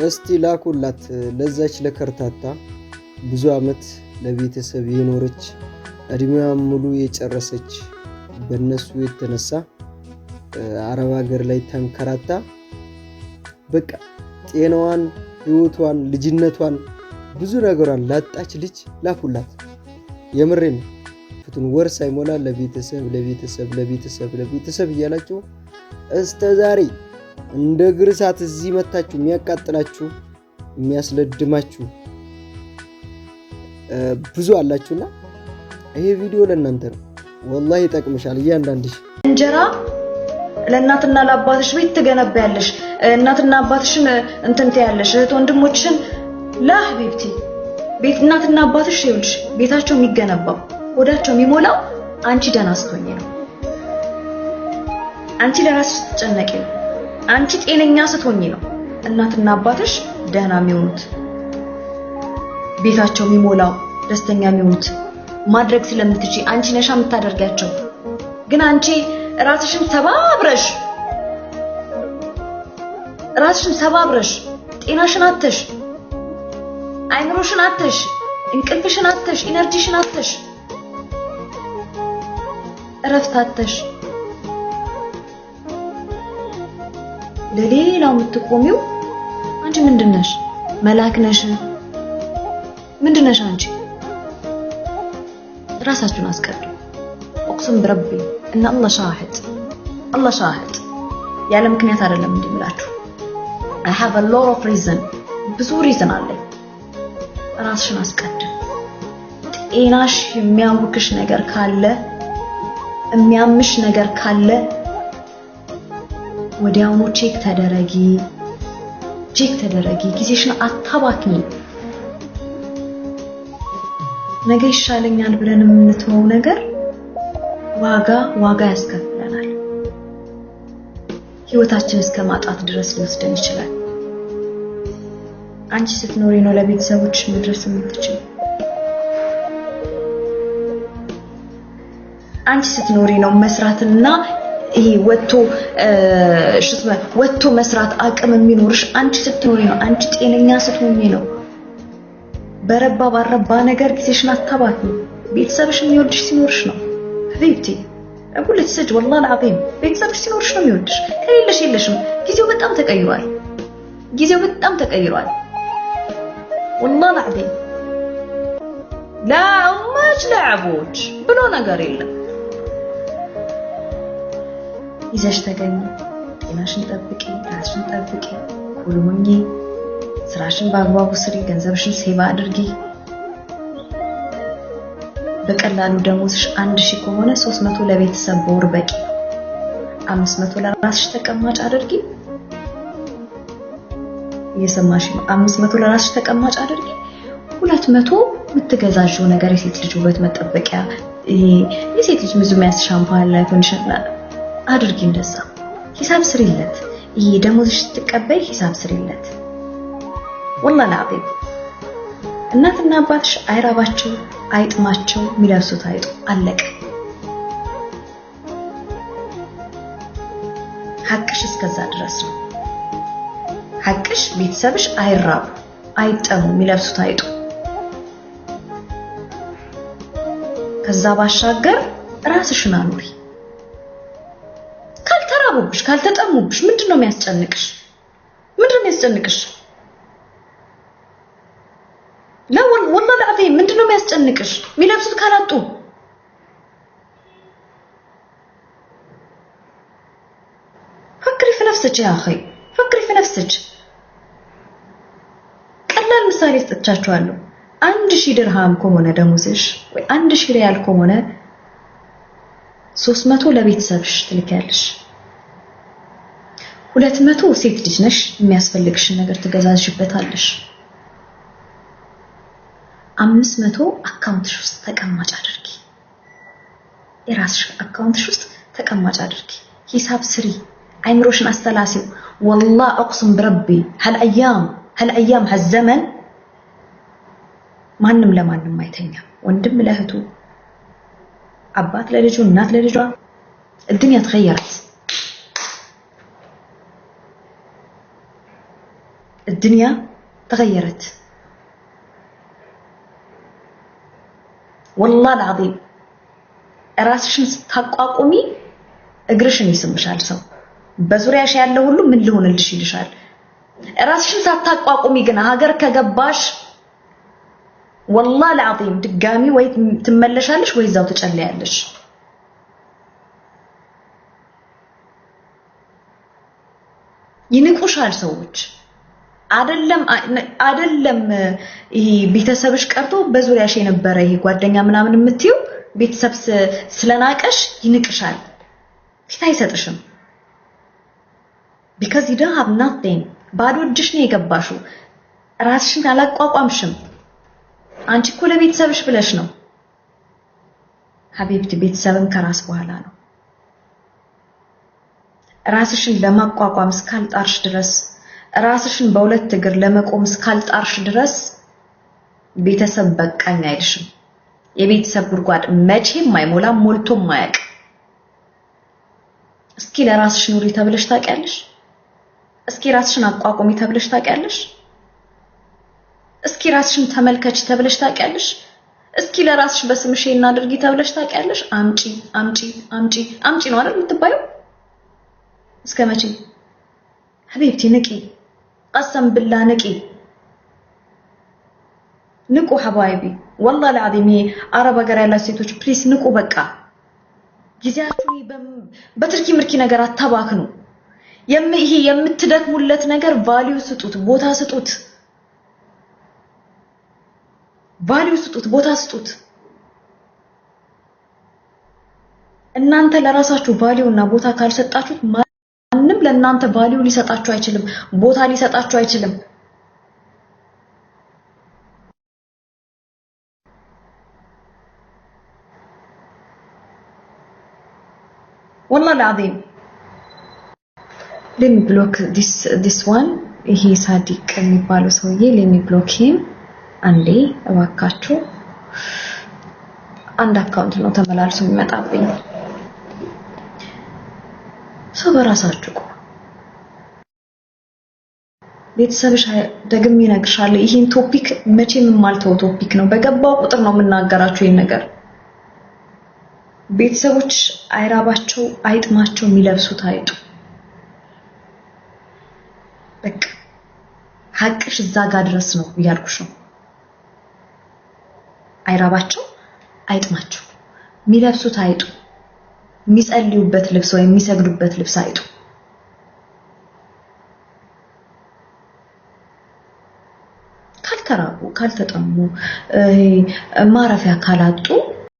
እስቲ ላኩላት ለዛች ለከርታታ ብዙ አመት ለቤተሰብ የኖረች እድሜዋን ሙሉ የጨረሰች በእነሱ የተነሳ አረብ ሀገር ላይ ተንከራታ በቃ ጤናዋን ህይወቷን ልጅነቷን ብዙ ነገሯን ላጣች ልጅ ላኩላት። የምሬን ፍቱን ወር ሳይሞላ ለቤተሰብ እያላችሁ እስከ ዛሬ እንደ ግርሳት እዚህ መታችሁ የሚያቃጥላችሁ የሚያስለድማችሁ ብዙ አላችሁና ይሄ ቪዲዮ ለእናንተ ነው። ወላሂ ይጠቅምሻል። እያንዳንድሽ እንጀራ ለእናትና ለአባትሽ ቤት ትገነባያለሽ፣ እናትና አባትሽን እንትን ትያለሽ፣ እህት ወንድሞችሽን ለሐቢብቲ ቤት እናትና አባትሽ ይኸውልሽ ቤታቸው የሚገነባው ሆዳቸው የሚሞላው አንቺ ደህና ስትሆኚ ነው። አንቺ ለራስሽ ስትጨነቂ ነው። አንቺ ጤነኛ ስትሆኚ ነው እናትና አባትሽ ደህና የሚሆኑት፣ ቤታቸው የሚሞላው፣ ደስተኛ የሚሆኑት ማድረግ ስለምትጪ አንቺ ነሻ የምታደርጋቸው። ግን አንቺ ራስሽን ሰባብረሽ ጤናሽን አጥተሽ አይምሮሽን አጥተሽ እንቅልፍሽን አጥተሽ ኢነርጂሽን አጥተሽ እረፍት አጥተሽ ለሌላው የምትቆሚው አንቺ ምንድነሽ? መላክ ነሽ? ምንድነሽ አንቺ? ራሳችሁን አስቀድሙ። እቅስም ብረቢ እና አላህ ሻሂድ ያለ ምክንያት አይደለም እንዲምላችሁ። I have a lot of reason ብዙ ሪዝን አለ። ራስሽን አስቀድም። ጤናሽ የሚያውክሽ ነገር ካለ የሚያምሽ ነገር ካለ ወዲያውኑ ቼክ ተደረጊ። ጊዜሽን አታባክኚ። ነገ ይሻለኛል ብለን የምንተወው ነገር ዋጋ ያስከፍለናል። ህይወታችን እስከ ማጣት ድረስ ሊወስደን ይችላል። አንቺ ስትኖሪ ነው ለቤተሰቦች መድረስ የምትችይው። አንቺ ስትኖሪ ነው መስራትና ይሄ ወጥቶ መስራት አቅም የሚኖርሽ። አንቺ ስትኖሪ ነው። አንቺ ጤነኛ ስትሆኚ ነው። በረባ ባረባ ነገር ጊዜሽን አታባክኚ። ቤተሰብሽ የሚወድሽ ሲኖርሽ ነው ሀቢብቲ። እقول لك سج والله العظيم ቤተሰብሽ ሲኖርሽ ነው የሚወድሽ። ከሌለሽ የለሽም። ጊዜው በጣም ተቀይሯል። والله العظيم لا እማች ለعቦች ብሎ ነገር የለም። ይዘሽ ተገኝ። ጤናሽን ጠብቂ፣ ራስሽን ጠብቂ፣ ኩል ሁኚ፣ ስራሽን በአግባቡ ስሪ፣ ገንዘብሽን ሴቭ አድርጊ። በቀላሉ ደሞዝሽ 1000 ከሆነ 300 ለቤተሰብ በወር በቂ። 500 ለራስሽ ተቀማጭ አድርጊ። እየሰማሽ ነው? 500 ለራስሽ ተቀማጭ አድርጊ። 200 የምትገዛዥው ነገር የሴት ልጅ ውበት መጠበቂያ፣ የሴት ልጅ ምዙሚያስ ሻምፖ አለ፣ ኮንዲሽነር አድርጊ። እንደዛ ሂሳብ ስሪለት። ደሞዝሽ ስትቀበይ ሂሳብ ስሪለት። والله العظيم እናትና አባትሽ አይራባቸው አይጥማቸው የሚለብሱት አይጡ አለቀ። ሐቅሽ እስከዛ ድረስ ነው። ሐቅሽ ቤተሰብሽ አይራቡ አይጠሙ የሚለብሱት አይጡ። ከዛ ባሻገር ራስሽን አኑሪ። ካልተራቡብሽ ካልተጠሙብሽ ምንድነው የሚያስጨንቅሽ? لا والله العظيم ምንድነው የሚያስጨንቅሽ? የሚለብሱት ካላጡ فكري في نفسك يا اخي فكري في نفسك። ቀላል ምሳሌ ሰጥቻችኋለሁ። 1000 ድርሃም ከሆነ ደሞዝሽ ወይ 1000 ሪያል ከሆነ 300 ለቤተሰብሽ ትልኪያለሽ። 200 ሴት ልጅ ነሽ፣ የሚያስፈልግሽን ነገር ትገዛዝሽበታለሽ። 500 አካውንትሽ ውስጥ ተቀማጭ አድርጊ። የራስሽ አካውንትሽ ውስጥ ተቀማጭ አድርጊ። ሂሳብ ስሪ። አይምሮሽን አስተላሲው። والله اقسم بربي هالايام هالزمن ማንም ለማንም አይተኛም። ወንድም ለእህቱ፣ አባት ለልጁ፣ እናት ለልጇ። الدنيا تغيرت። الدنيا تغيرت والله العظيم راسሽን ስታቋቁሚ እግርሽን ይስምሻል ሰው በዙሪያሽ ያለው ሁሉ ምን ሊሆንልሽ ይልሻል ራስሽን ሳታቋቁሚ ግን ሀገር ከገባሽ والله العظيم ድጋሚ ወይ ትመለሻለሽ ወይ እዛው ትጨለያለሽ ይንቁሻል ሰዎች አይደለም ይሄ ቤተሰብሽ ቀርቶ በዙሪያሽ የነበረ ይሄ ጓደኛ ምናምን የምትዩ ቤተሰብ ስለናቀሽ ይንቅሻል ፊት አይሰጥሽም because you don't have nothing ባዶ እጅሽ ነው የገባሽው ራስሽን አላቋቋምሽም አንቺ እኮ ለቤተሰብሽ ብለሽ ነው ሀቢብቲ ቤተሰብን ከራስ በኋላ ነው ራስሽን ለማቋቋም እስካልጣርሽ ድረስ ራስሽን በሁለት እግር ለመቆም እስካልጣርሽ ድረስ ቤተሰብ በቃኝ አይልሽም የቤተሰብ ጉርጓድ መቼም አይሞላም ሞልቶም ማያቅ እስኪ ለራስሽ ኑሪ ተብለሽ ታውቂያለሽ እስኪ ራስሽን አቋቁሚ ተብለሽ ታውቂያለሽ እስኪ ራስሽን ተመልከች ተብለሽ ታውቂያለሽ እስኪ ለራስሽ በስምሽ እናድርጊ ተብለሽ ታውቂያለሽ አምጪ ነው አይደል የምትባየው እስከ መቼ ሀቢብቲ ንቂ قسم بالله ንቁ ሐባይቢ والله العظيم አረብ ሀገር ያላችሁ ሴቶች ፕሊስ ንቁ በቃ ጊዜያችሁን በትርኪ ምርኪ ነገር አታባክኑ ይሄ የምትደክሙለት ነገር ቫልዩ ስጡት ቦታ ስጡት ቦታ ስጡት እናንተ ለራሳችሁ ቫልዩና ቦታ ካልሰጣችሁት ማንም ለእናንተ ቫልዩ ሊሰጣችሁ አይችልም ቦታ ሊሰጣችሁ አይችልም والله العظيم let me block this one ይሄ ሳዲቅ የሚባለው ሰውዬ let me block him አንዴ እባካችሁ አንድ አካውንት ነው ተመላልሶ የሚመጣብኝ ሰው በራሳችሁ ቤተሰብሽ ደግሜ እነግርሻለሁ ይሄን ቶፒክ መቼም የማልተው ቶፒክ ነው በገባው ቁጥር ነው የምናገራችሁ ይሄን ነገር ቤተሰቦች አይራባቸው አይጥማቸው የሚለብሱት አይጡ በቃ ሀቅሽ እዛ ጋር ድረስ ነው ያልኩሽ ነው አይራባቸው አይጥማቸው የሚለብሱት አይጡ የሚጸልዩበት ልብስ ወይ የሚሰግዱበት ልብስ አይጡ ካልተራቡ ካልተጠሙ ማረፊያ ካላጡ